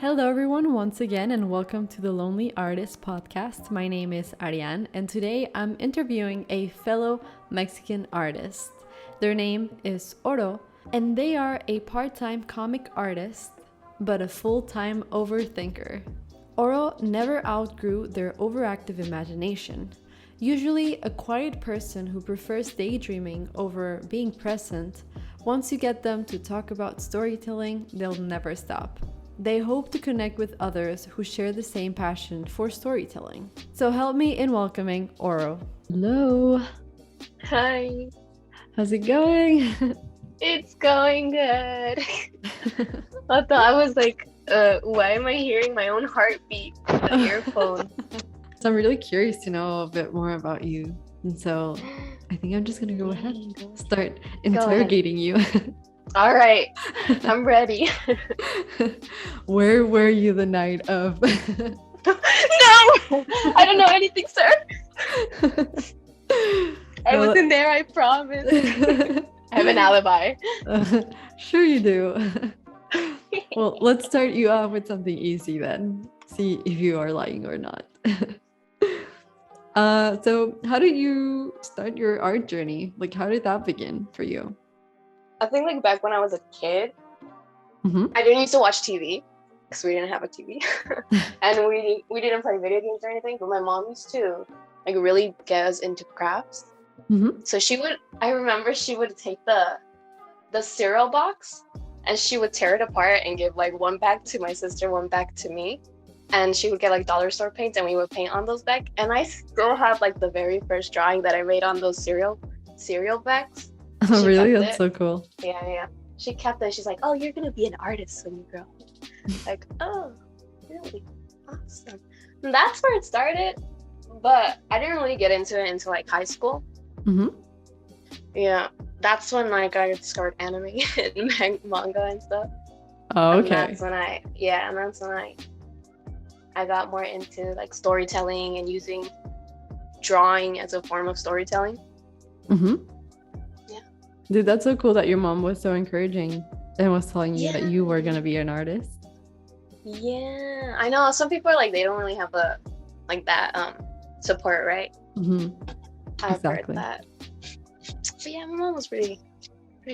Hello, everyone, once again, and welcome to the Lonely Artist Podcast. My name is Ariane, and today I'm interviewing a fellow Mexican artist. Their name is Oro, and they are a part-time comic artist, but a full-time overthinker. Oro never outgrew their overactive imagination. Usually a quiet person who prefers daydreaming over being present, once you get them to talk about storytelling, they'll never stop. They hope to connect with others who share the same passion for storytelling. So help me in welcoming Oro. Hello. Hi. How's it going? It's going good. I was like, why am I hearing my own heartbeat in the earphone? So I'm really curious to know a bit more about you. And so I think I'm just going to go ahead and start interrogating you. All right. I'm ready. Where were you the night of? No! I don't know anything, sir. I wasn't there, I promise. I have an alibi. Sure you do. Well, let's start you off with something easy then. See if you are lying or not. So how did you start your art journey? Like, how did that begin for you? I think like back when I was a kid, Mm-hmm. I didn't used to watch TV because we didn't have a TV. And we didn't play video games or anything, but my mom used to like really get us into crafts. Mm-hmm. So I remember she would take the cereal box and she would tear it apart and give like one back to my sister, one back to me. And she would get like dollar store paints and we would paint on those back. And I still have like the very first drawing that I made on those cereal bags. Oh, really? That's so cool. Yeah. She kept it. She's like, oh, you're going to be an artist when you grow up. Like, oh, really? Awesome. And that's where it started. But I didn't really get into it until like high school. Mm-hmm. Yeah, that's when like I discovered anime and manga and stuff. Oh, okay. And that's when I got more into like storytelling and using drawing as a form of storytelling. Mm-hmm. Yeah. Dude, that's so cool that your mom was so encouraging and was telling you that you were gonna be an artist. Yeah, I know. Some people are like they don't really have that support, right? Mm-hmm. I've heard that. But yeah, my mom was pretty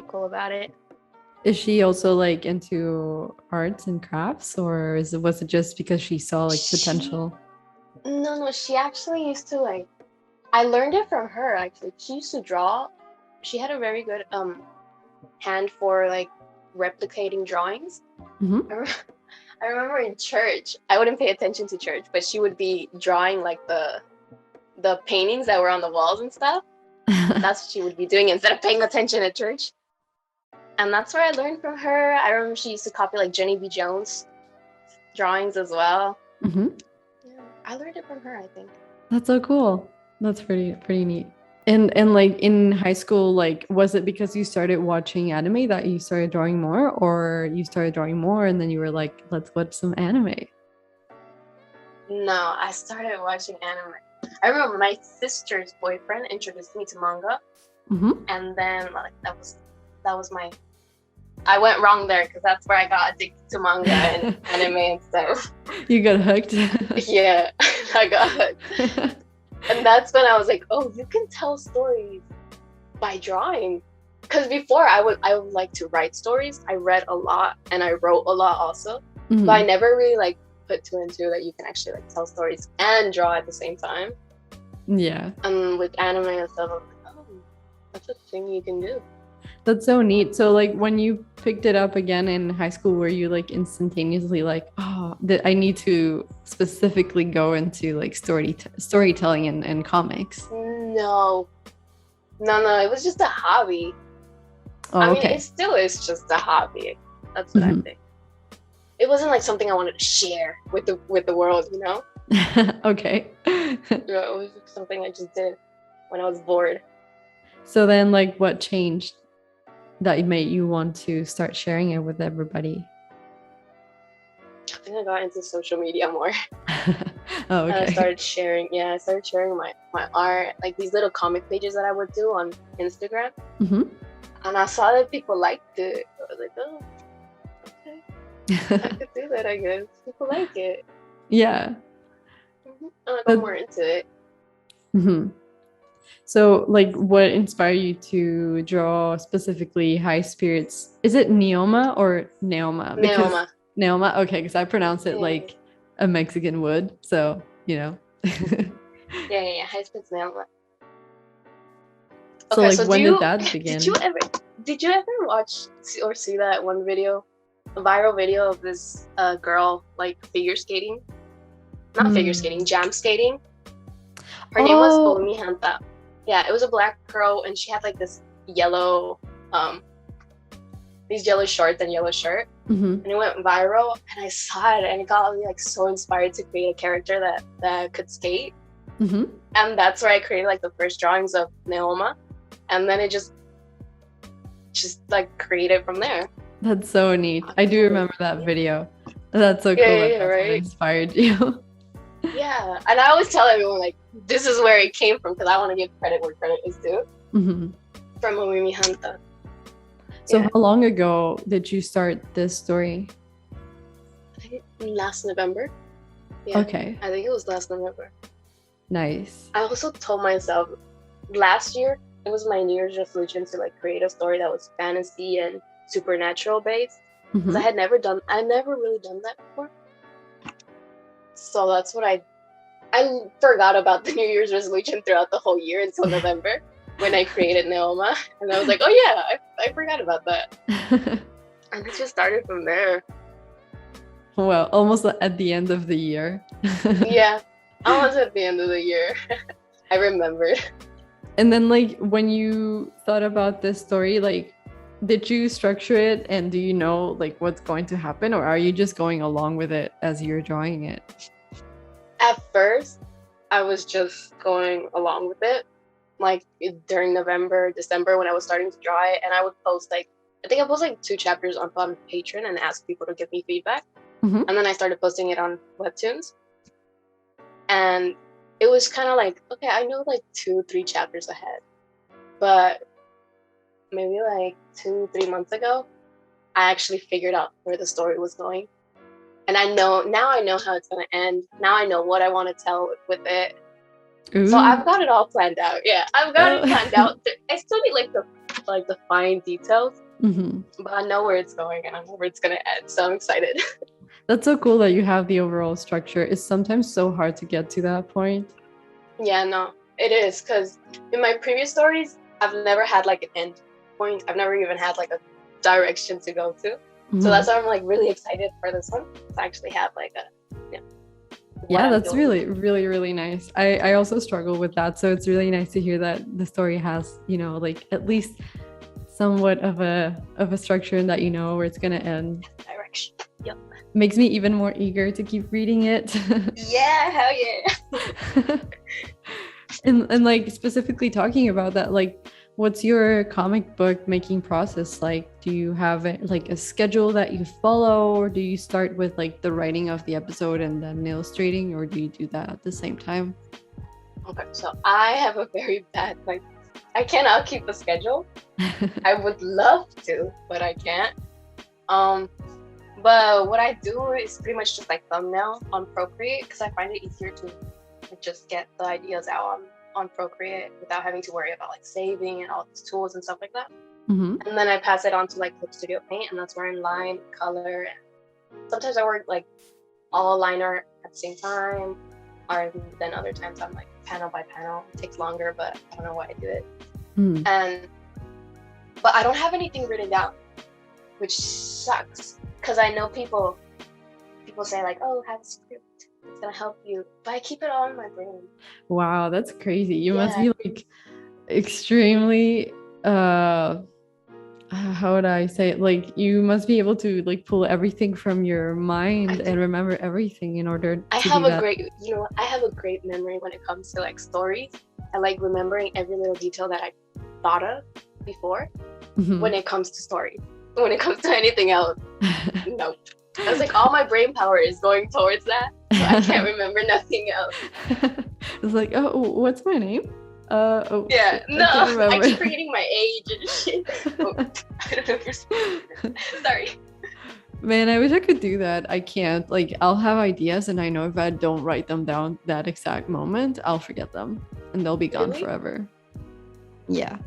cool about it. Is she also like into arts and crafts, or was it just because she saw like potential? No, she actually used to like. I learned it from her actually. She used to draw. She had a very good hand for like replicating drawings. Mm-hmm. I remember in church, I wouldn't pay attention to church, but she would be drawing like the paintings that were on the walls and stuff. That's what she would be doing instead of paying attention at church. And that's where I learned from her. I remember she used to copy like Jenny B. Jones drawings as well. Mm-hmm. Yeah, I learned it from her, I think. That's so cool. That's pretty neat. And like in high school, like was it because you started watching anime that you started drawing more, or you started drawing more and then you were like, let's watch some anime? No, I started watching anime. I remember my sister's boyfriend introduced me to manga. Mm-hmm. And then like that was my I went wrong there because that's where I got addicted to manga and anime and stuff. You got hooked. Yeah, I got hooked. And that's when I was like, oh, you can tell stories by drawing. Because before I would like to write stories. I read a lot and I wrote a lot also. Mm-hmm. But I never really like put two and two that you can actually like tell stories and draw at the same time. Yeah. And with anime and stuff, I'm like, oh, that's a thing you can do. That's so neat. So like when you picked it up again in high school, were you like instantaneously like, oh, I need to specifically go into like storytelling and comics? No, it was just a hobby. Oh, I mean, okay. it still is just a hobby. That's what I think. It wasn't like something I wanted to share with the world, you know? Okay. It was just something I just did when I was bored. So then like what changed that made you want to start sharing it with everybody? I think I got into social media more. Oh, okay. And I started sharing my art, like these little comic pages that I would do on Instagram. Mm-hmm. And I saw that people liked it. I was like, oh, okay. I could do that, I guess. People like it. Yeah. I'm like, I'm more into it. Mm-hmm. So, like, what inspired you to draw specifically high spirits? Is it Neoma or Neoma? Because Neoma. Neoma, okay, because I pronounce it Yeah. like a Mexican would. So, Yeah. High spirits Neoma. So, Okay, like, so when did that begin? did you ever watch or see that one video, a viral video of this girl like figure skating? Not figure skating, jam skating. Her name was Hanta. Yeah, it was a black girl, and she had like this yellow, these yellow shorts and yellow shirt, and it went viral. And I saw it, and it got me like so inspired to create a character that could skate. And that's where I created like the first drawings of Neoma, and then it just like created from there. That's so neat. I do remember that video. That's so cool. Yeah, that's right? what inspired you. Yeah, and I always tell everyone like this is where it came from because I want to give credit where credit is due. From Hanta. So how long ago did you start this story? I think last November. Yeah. Okay. I think it was last November. Nice. I also told myself last year it was my New Year's resolution to like create a story that was fantasy and supernatural based. Because I never really done that before. So that's what I forgot about the New Year's resolution throughout the whole year until November when I created Neoma. And I was like, oh yeah, I forgot about that. And it just started from there. Well, almost at the end of the year. Yeah, almost at the end of the year. I remembered. And then like when you thought about this story, like did you structure it and do you know like what's going to happen, or are you just going along with it as you're drawing it? At first, I was just going along with it. Like during November, December when I was starting to draw it, and I would post like I think I posted like 2 chapters on Patreon and ask people to give me feedback. And then I started posting it on Webtoons. And it was kind of like, okay, I know like 2-3 chapters ahead. But maybe like 2-3 months ago, I actually figured out where the story was going. And I know how it's going to end. Now I know what I want to tell with it. Ooh. So I've got it all planned out. Yeah, I've got it planned out. I still need like the fine details. But I know where it's going and I know where it's going to end. So I'm excited. That's so cool that you have the overall structure. It's sometimes so hard to get to that point. Yeah, no, it is. Because in my previous stories, I've never had like an end point. I've never even had like a direction to go to. So that's why I'm like really excited for this one to actually have like a yeah, that's really, really, really nice. I also struggle with that. So it's really nice to hear that the story has, like at least somewhat of a structure and that you know where it's going to end. Direction. Yep. Makes me even more eager to keep reading it. Yeah, hell yeah. and like specifically talking about that, like what's your comic book making process like? Do you have like a schedule that you follow, or do you start with like the writing of the episode and then illustrating, or do you do that at the same time? Okay, so I have a very bad I cannot keep a schedule. I would love to, but I can't. But what I do is pretty much just like thumbnail on Procreate because I find it easier to just get the ideas out on Procreate without having to worry about like saving and all these tools and stuff like that. And then I pass it on to like Clip Studio Paint, and that's where I line, color, and sometimes I work like all liner at the same time, or then other times I'm like panel by panel. It takes longer, but I don't know why I do it. But I don't have anything written down, which sucks because I know people say like, oh, have a script, it's gonna help you, but I keep it all in my brain. Wow, that's crazy. You must be like extremely how would I say it? Like you must be able to like pull everything from your mind and remember everything in order to I have a great memory when it comes to like stories. I like remembering every little detail that I thought of before. When it comes to stories. When it comes to anything else, nope. I was like, all my brain power is going towards that, so I can't remember nothing else. It's like, oh, what's my name? Yeah, no, I keep forgetting my age and shit. I don't know. Sorry. Man, I wish I could do that. I can't. Like, I'll have ideas, and I know if I don't write them down that exact moment, I'll forget them and they'll be gone Really? forever. Yeah.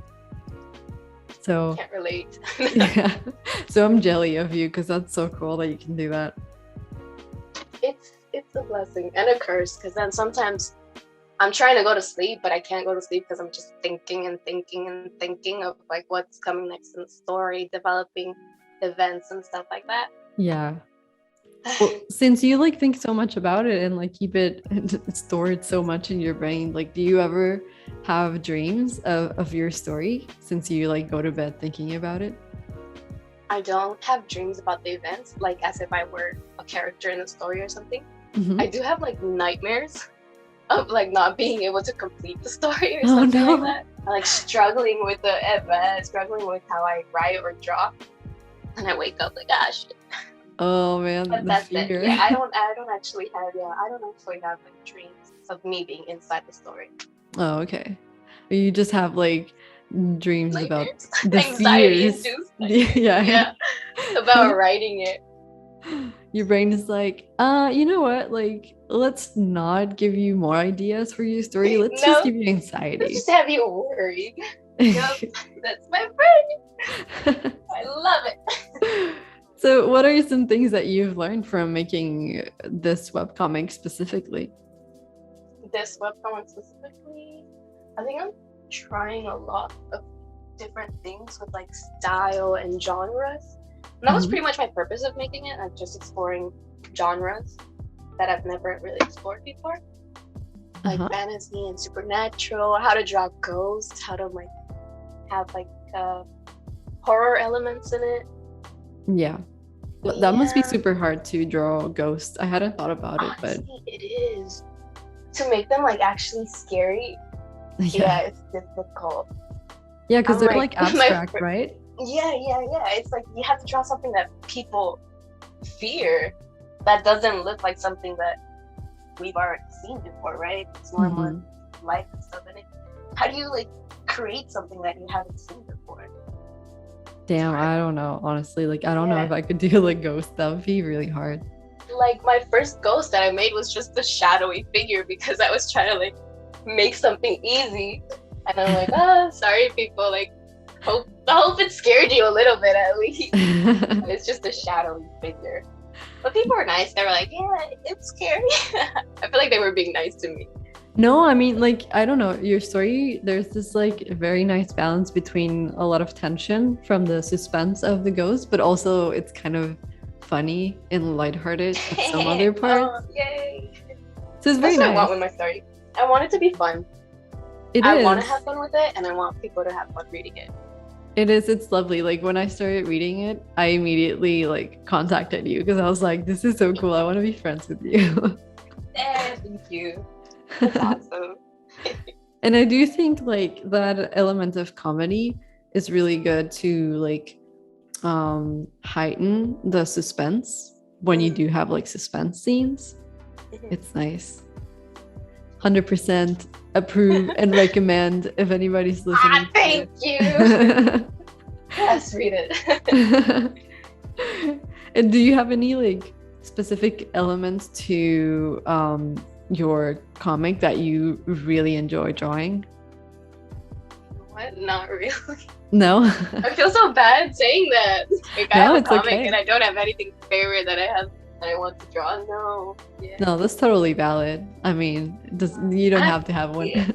So, Can't relate. yeah. So I'm jelly of you because that's so cool that you can do that. It's a blessing and a curse because then sometimes I'm trying to go to sleep, but I can't go to sleep because I'm just thinking and thinking and thinking of like what's coming next in the story, developing events and stuff like that. Yeah. Well, since you like think so much about it and like keep it stored so much in your brain, like do you ever have dreams of your story since you like go to bed thinking about it? I don't have dreams about the events like as if I were a character in a story or something. Mhm. I do have like nightmares of like not being able to complete the story or Oh, something no. like that. I'm like struggling with the event, struggling with how I write or draw. And I wake up like, ah, shit. Oh man, But the that's it. fear. Yeah, I don't actually have like dreams of me being inside the story. Oh, okay. You just have like dreams about Nightmares, the anxiety fears. induced. Yeah. Yeah, about writing it. Your brain is like, you know what? Like, let's not give you more ideas for your story. Let's just No, give you let's anxiety. just have you worried. Yep, that's my brain. I love it. So, what are some things that you've learned from making this webcomic specifically? This webcomic specifically, I think I'm trying a lot of different things with like style and genres. And that was Mhm. pretty much my purpose of making it. I'm just exploring genres that I've never really explored before. Like Uh-huh. fantasy and supernatural, how to draw ghosts, how to like have like horror elements in it. Yeah. That must be Yeah, super hard to draw ghosts. I hadn't thought about it, but honestly, it is. To make them like actually scary, yeah, yeah. it's difficult. Yeah, because I'm they're like, like abstract, right? yeah. It's like you have to draw something that people fear that doesn't look like something that we've already seen before, right? It's more Mhm. life and stuff in it. How do you like create something that you haven't seen before? Damn, I don't know. Honestly, like I don't know Yeah. if I could do like ghost. That would be really hard. Like my first ghost that I made was just a shadowy figure because I was trying to like make something easy. And I'm like, oh, sorry people, like I hope it scared you a little bit at least. But it's just a shadowy figure. But people were nice. They were like, yeah, it's scary. I feel like they were being nice to me. No, I mean, like, I don't know. Your story, there's this like very nice balance between a lot of tension from the suspense of the ghost, but also it's kind of funny and lighthearted at some other parts. Oh, yay. So it's That's very what I want nice. with my story. I want it to be fun. It I want is. to have fun with it, and I want people to have fun reading it. It is. It's lovely. Like when I started reading it, I immediately like contacted you because I was like, this is so cool. I want to be friends with you. Thank you. That's awesome. And I do think like that element of comedy is really good to like heighten the suspense when you do have like suspense scenes. It's nice. 100% approve and recommend if anybody's listening. Thank you. Let's read it. And do you have any like specific elements to your comic that you really enjoy drawing? What? Not really. No? I feel so bad saying that. Like I No, have a it's comic okay. and I don't have anything favorite that I want to draw. No. Yeah. No, that's totally valid. I mean, you don't have to have one. Yeah.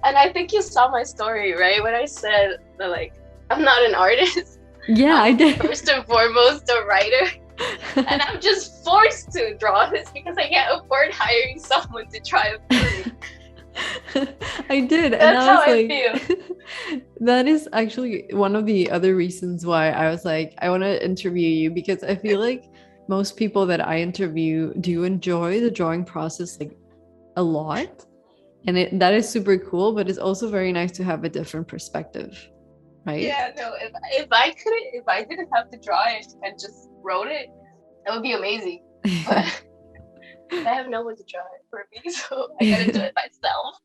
And I think you saw my story, right? When I said that, like, I'm not an artist. Yeah, I did. First and foremost, a writer. And I'm just forced to draw this because I can't afford hiring someone to try it for me. I did. And That's I how was I like, feel. that is actually one of the other reasons why I was like, I want to interview you because I feel like most people that I interview do enjoy the drawing process like a lot. And that is super cool, but it's also very nice to have a different perspective, right? Yeah, no, if I didn't have to draw it and just wrote it, that would be amazing. But I have no one to draw it for me, so I gotta do it myself.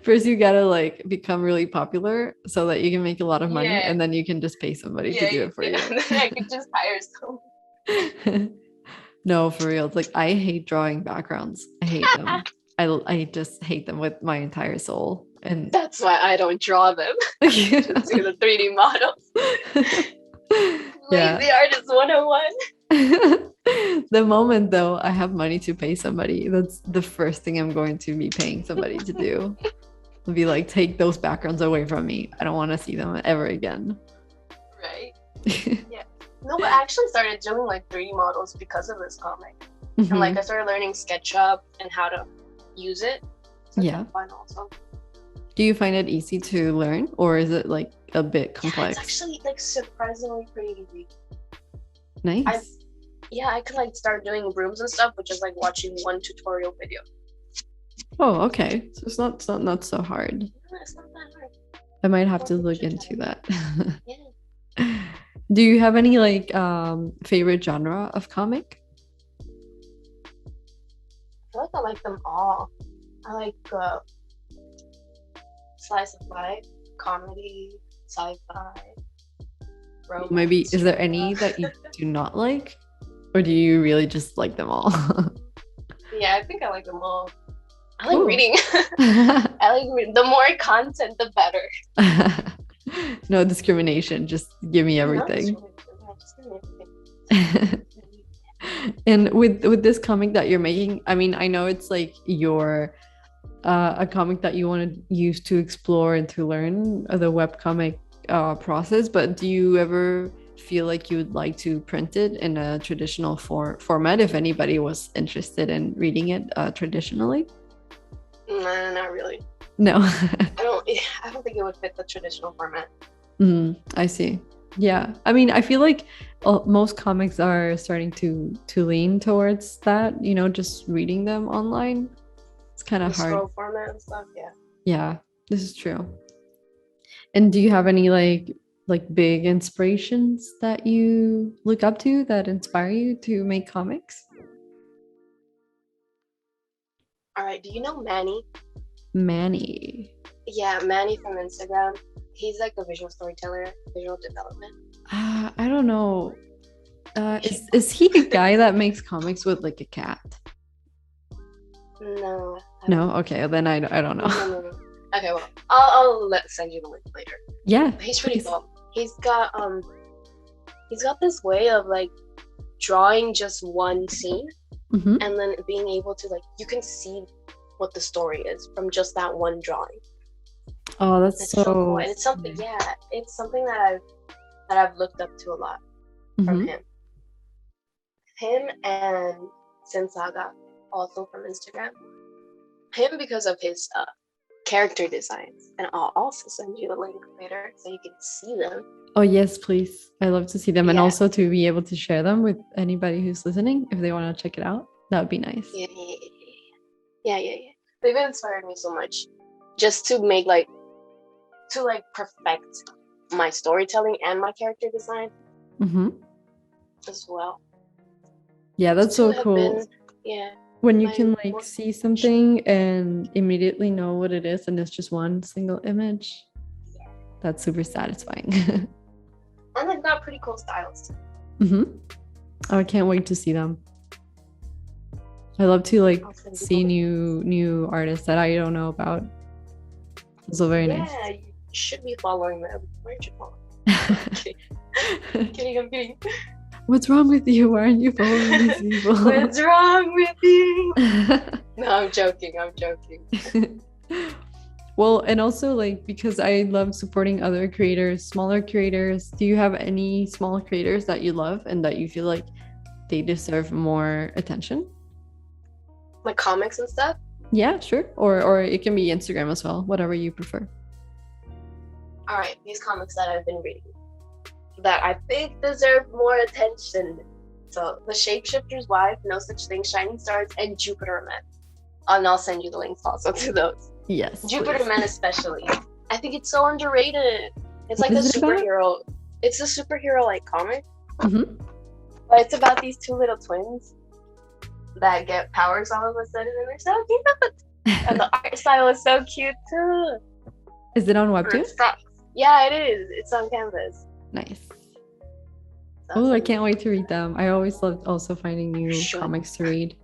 First, you gotta like become really popular so that you can make a lot of money, Yeah. and then you can just pay somebody to do it for you. And then I could just hire someone. No, for real. It's like I hate drawing backgrounds. I hate them. I just hate them with my entire soul. And That's why I don't draw them. yeah. Just do the 3D models. Yeah. Lazy artist 101. The moment though I have money to pay somebody, that's the first thing I'm going to be paying somebody to do. I'll be like, take those backgrounds away from me. I don't want to see them ever again. Right. Yeah. No, but I actually started doing like 3D models because of this comic. Mhm. And like I started learning SketchUp and how to use it. So Yeah. it's fun also. Do you find it easy to learn, or is it like a bit Yeah, complex? it's actually like surprisingly pretty easy. Nice. I could like start doing brooms and stuff with just like watching one tutorial video. Oh, okay. So it's not so hard. No, it's not that hard. I might have to Well, look should into try. that. Yeah. Do you have any like favorite genre of comic? I feel like I like them all. I like slice of life, comedy, sci-fi, romance. Maybe is there drama. any that you do not like, or do you really just like them all? Yeah, I think I like them all. I like Cool. reading. I like the more content, the better. No discrimination, just give me No everything. discrimination. Yeah, just give me everything. And with this comic that you're making, I mean, I know it's like your a comic that you want to use to explore and to learn the webcomic process, but do you ever feel like you would like to print it in a traditional format if anybody was interested in reading it traditionally? Nah, not really. No. I don't think it would fit the traditional format. I see. Yeah, I mean, I feel like most comics are starting to lean towards that, you know, just reading them online. It's kind The of hard. scroll format and stuff, yeah. Yeah, this is true. And do you have any like big inspirations that you look up to that inspire you to make comics? All right, do you know Manny? Manny. Yeah, Manny from Instagram. He's like a visual storyteller, visual development. I don't know. Is he a guy that makes comics with like a cat? No. No? Okay, then I don't know. No. Okay, well, I'll send you the link later. Yeah, He's pretty please. cool. He's got this way of like drawing just one scene Mhm. and then being able to like you can see what the story is from just that one drawing. Oh, that's It's so so cool. And it's something it's something that I've looked up to a lot from Mhm. him. Him and Sin Saga, also from Instagram. Him because of his character designs, and I'll also send you the link later so you can see them. Oh, yes, please. I love to see them, and Yeah. also to be able to share them with anybody who's listening if they want to check it out. That would be nice. Yeah. They've inspired me so much, just to make to perfect my storytelling and my character design Mm-hmm. as well. Yeah, that's so cool. When you can like see something and immediately know what it is, and it's just one single image. That's super satisfying. And they've got pretty cool styles. Mm-hmm. Oh, I can't wait to see them. I love to like see new artists that I don't know about. So very nice. Yeah, you should be following them. Why aren't you following? I'm kidding. What's wrong with you? Why aren't you following these people? What's wrong with you? No, I'm joking. Well, and also like because I love supporting other creators, smaller creators. Do you have any small creators that you love and that you feel like they deserve more attention? Like comics and stuff? Yeah, sure. Or it can be Instagram as well, whatever you prefer. All right, these comics that I've been reading that I think deserve more attention. So, The Shapeshifter's Wife, No Such Thing, Shining Stars, and Jupiter Men. And I'll send you the links also to those. Yes. Jupiter please. Men especially. I think it's so underrated. It's like a superhero. It's a superhero like comic. Mm-hmm. But it's about these two little twins that get powers all of a sudden, and they're so cute. And the art style is so cute too. Is it on Webtoon? Yeah, it is. It's on Canvas. Nice. Oh, I can't wait to read them. I always loved also finding new comics to read.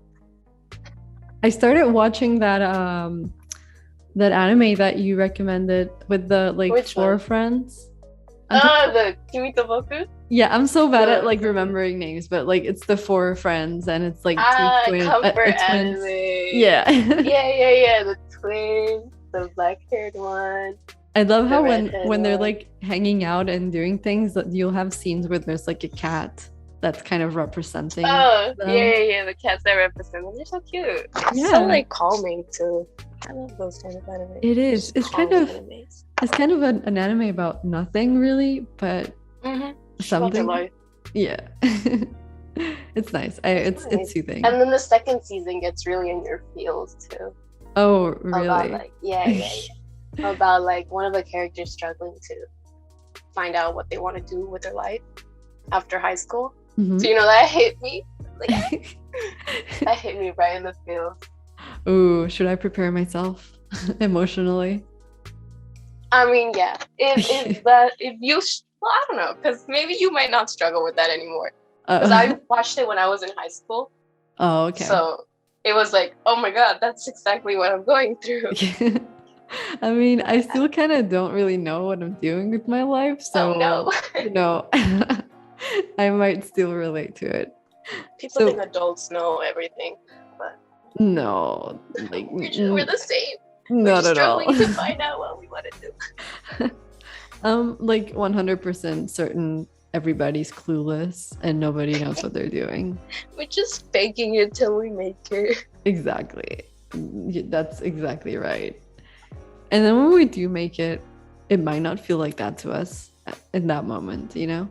I started watching that anime that you recommended with the four friends. The Kimi to Boku? Yeah, I'm so bad at remembering names, but it's the four friends and it's like two twins. Comfort anime. Yeah. yeah. The twins, the black-haired one. I love how when they're hanging out and doing things, that you'll have scenes where there's a cat that's kind of representing. Oh, them. Yeah. The cats that represent them. They're so cute. Yeah. So calming too. I love those kind of anime. It is. It's kind of an anime about nothing really, but something. Yeah. It's nice. It's soothing. And then the second season gets really in your feels too. Oh, really? About, yeah. About one of the characters struggling to find out what they want to do with their life after high school. Mm-hmm. So that hit me. That hit me right in the feels. Ooh, should I prepare myself emotionally? I mean, yeah. If you, I don't know, because maybe you might not struggle with that anymore. Because I watched it when I was in high school. Oh, okay. So it was oh my God, that's exactly what I'm going through. I mean, I still kind of don't really know what I'm doing with my life, so I might still relate to it. People think adults know everything, but no, we're the same. Not at all. We're struggling to find out what we want to do. 100% certain everybody's clueless and nobody knows what they're doing. We're just faking it till we make it. Exactly. That's exactly right. And then when we do make it, it might not feel like that to us in that moment, You're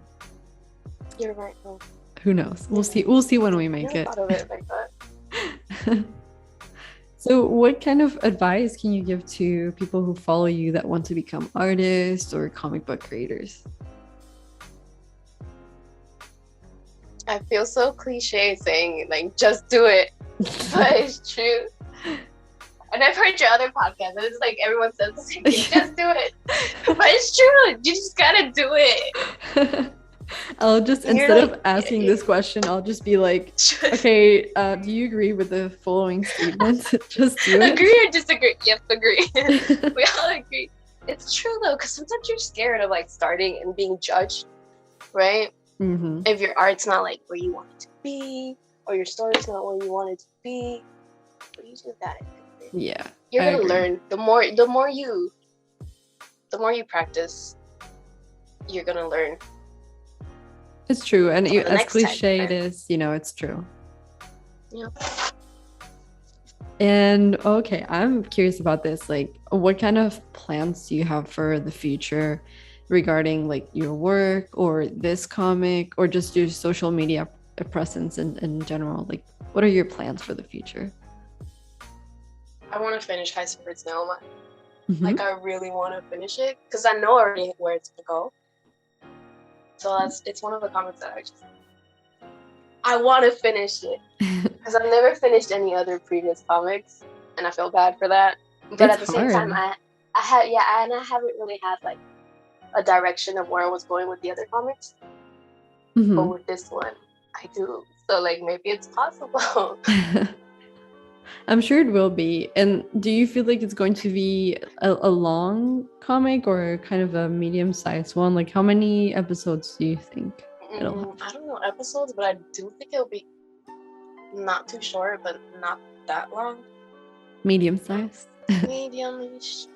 right. Who knows? We'll see. We'll see when we make it. Thought of it like that. So what kind of advice can you give to people who follow you that want to become artists or comic book creators? I feel so cliche saying just do it, but it's true. And I've heard your other podcasts, and it's everyone says the same thing, just do it. But it's true, you just gotta do it. I'll just, instead of asking this question, I'll just be okay, do you agree with the following statements? Just do it. Agree or disagree? Yep, agree. We all agree. It's true though, because sometimes you're scared of starting and being judged, right? Mm-hmm. If your art's not where you want it to be, or your story's not where you want it to be, but you do that. Yeah, you're gonna learn. The more you practice, you're gonna learn. It's true, and as cliche it is, it's true. Yeah. And okay, I'm curious about this. What kind of plans do you have for the future regarding your work or this comic or just your social media presence in general? What are your plans for the future? I want to finish High Spirits Neoma. Mm-hmm. I really want to finish it because I know already where it's gonna go. So it's one of the comics that I want to finish it because I've never finished any other previous comics, and I feel bad for that. But at the same time, I haven't really had a direction of where I was going with the other comics. Mm-hmm. But with this one, I do. So maybe it's possible. I'm sure it will be. And do you feel like it's going to be a long comic or kind of a medium-sized one? How many episodes do you think it'll have? I don't know episodes, but I do think it'll be not too short, but not that long. Medium-sized? Medium-ish,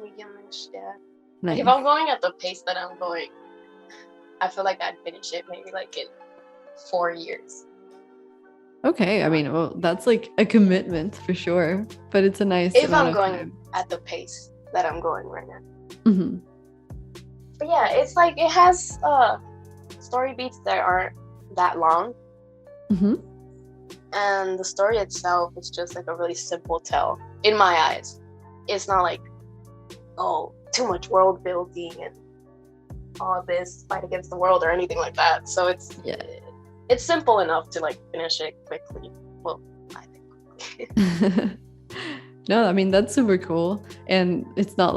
yeah. Nice. If I'm going at the pace that I'm going, I feel like I'd finish it maybe in 4 years. Okay, I mean, well, that's a commitment for sure, but it's a nice. If I'm going at the pace that I'm going right now. Mm-hmm. But yeah, it's it has story beats that aren't that long. Mm-hmm. And the story itself is just a really simple tell in my eyes. It's not too much world building and all this fight against the world or anything like that. So it's simple enough to finish it quickly. Well, I think quickly. No, I mean that's super cool, and it's not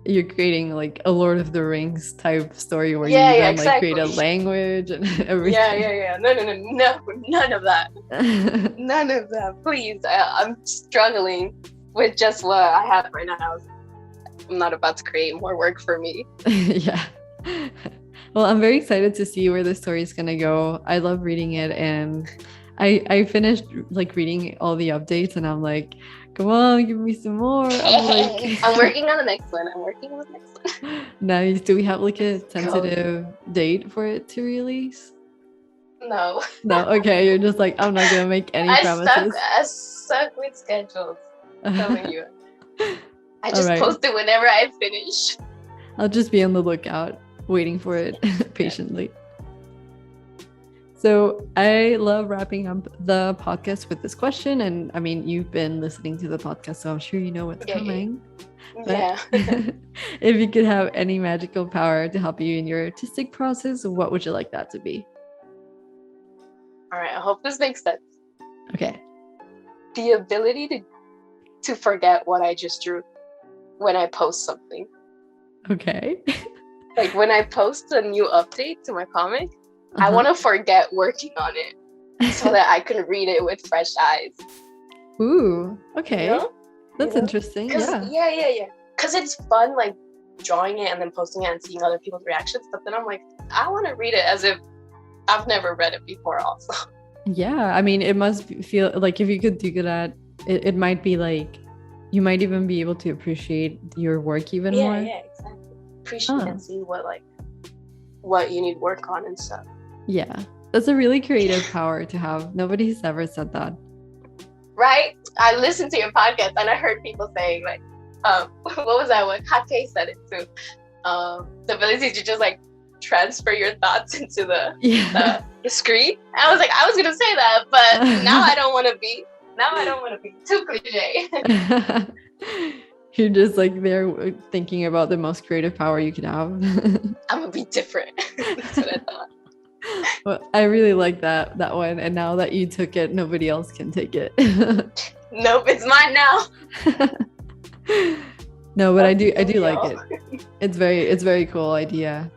you're creating like a Lord of the Rings type story where you Yeah, yeah, even like create a exactly. language and Yeah, everything. yeah, yeah. No, no, no, no, none of that. None of that. Please. I'm struggling with just what I have right now. I'm not about to create more work for me. Yeah. Well, I'm very excited to see where the story is gonna go. I love reading it, and I finished like reading all the updates, and I'm like, come on, give me some more. I'm like, I'm working on the next one. nice. Do we have like a Let's go. tentative date for it to release? No. No, okay. You're just like, I'm not gonna make any promises. I suck with schedules. I'm telling you. I All just right. post it whenever I finish. I'll just be on the lookout, waiting for it patiently. So I love wrapping up the podcast with this question. And I mean, you've been listening to the podcast, so I'm sure you know what's coming. Yeah. But if you could have any magical power to help you in your artistic process, what would you like that to be? All right. I hope this makes sense. Okay. The ability to forget what I just drew when I post something. Okay. Like when I post a new update to my comic, I want to forget working on it so that I can read it with fresh eyes. Ooh, okay. You know? That's interesting. Yeah. Yeah. Because it's fun, like drawing it and then posting it and seeing other people's reactions. But then I'm like, I want to read it as if I've never read it before also. Yeah. I mean, it must feel like if you could do that, it might be like, you might even be able to appreciate your work even more. Yeah, exactly. Appreciate and see what you need work on and stuff. Yeah. That's a really creative power to have. Nobody's ever said that. Right? I listened to your podcast and I heard people saying like, what was that one? Hake said it too. The ability to just like transfer your thoughts into the screen. I was like, I was gonna say that, but now I don't want to be. Now I don't want to be too cliche. You're just like there thinking about the most creative power you can have. I'm gonna be different. That's what I thought. Well, I really like that one, and now that you took it, nobody else can take it. Nope, it's mine now. No, but I do like it. It's very cool idea.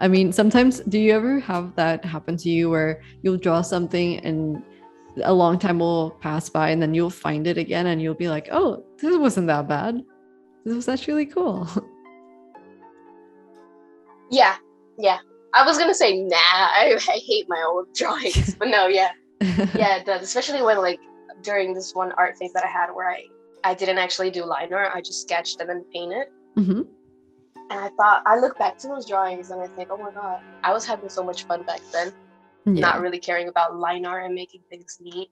I mean, sometimes do you ever have that happen to you where you'll draw something and a long time will pass by and then you'll find it again and you'll be like, oh, this wasn't that bad. This was actually cool. Yeah. I was gonna say, nah, I hate my old drawings, but no, yeah. Yeah, it does. Especially when like during this one art phase that I had where I didn't actually do line art, I just sketched and then painted. Mm-hmm. And I look back to those drawings and I think, oh my God, I was having so much fun back then. Yeah. Not really caring about line art and making things neat.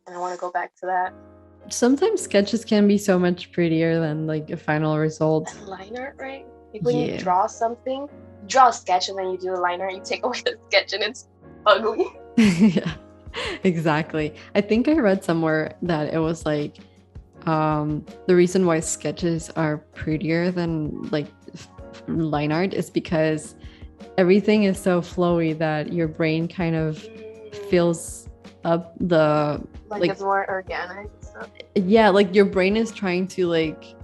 And I want to go back to that. Sometimes sketches can be so much prettier than like a final result. And line art, right? Like when you draw something, draw a sketch and then you do the line art, you take away the sketch and it's ugly. Yeah, exactly. I think I read somewhere that it was like the reason why sketches are prettier than like line art is because everything is so flowy that your brain kind of fills up the like it's more organic stuff. Yeah, like your brain is trying to like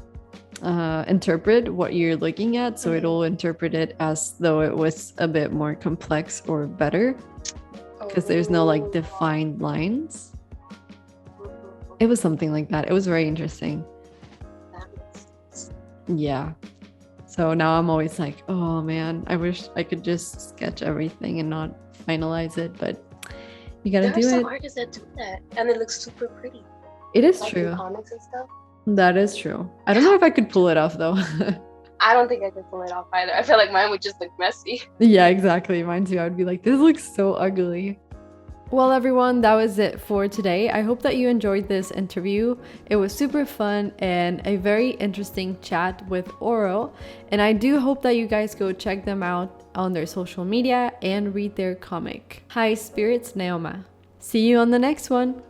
interpret what you're looking at, so it'll interpret it as though it was a bit more complex or better because there's no like defined lines. It was something like that. It was very interesting. Yeah. So now I'm always like, oh man, I wish I could just sketch everything and not finalize it, but you gotta do it. There are some artists that do that and it looks super pretty. It is true. Comics and stuff. That is true. I don't know if I could pull it off though. I don't think I could pull it off either. I feel like mine would just look messy. Yeah, exactly. Mine too. I would be like, this looks so ugly. Well, everyone, that was it for today. I hope that you enjoyed this interview. It was super fun and a very interesting chat with Oro. And I do hope that you guys go check them out on their social media and read their comic. High Spirits Neoma. See you on the next one.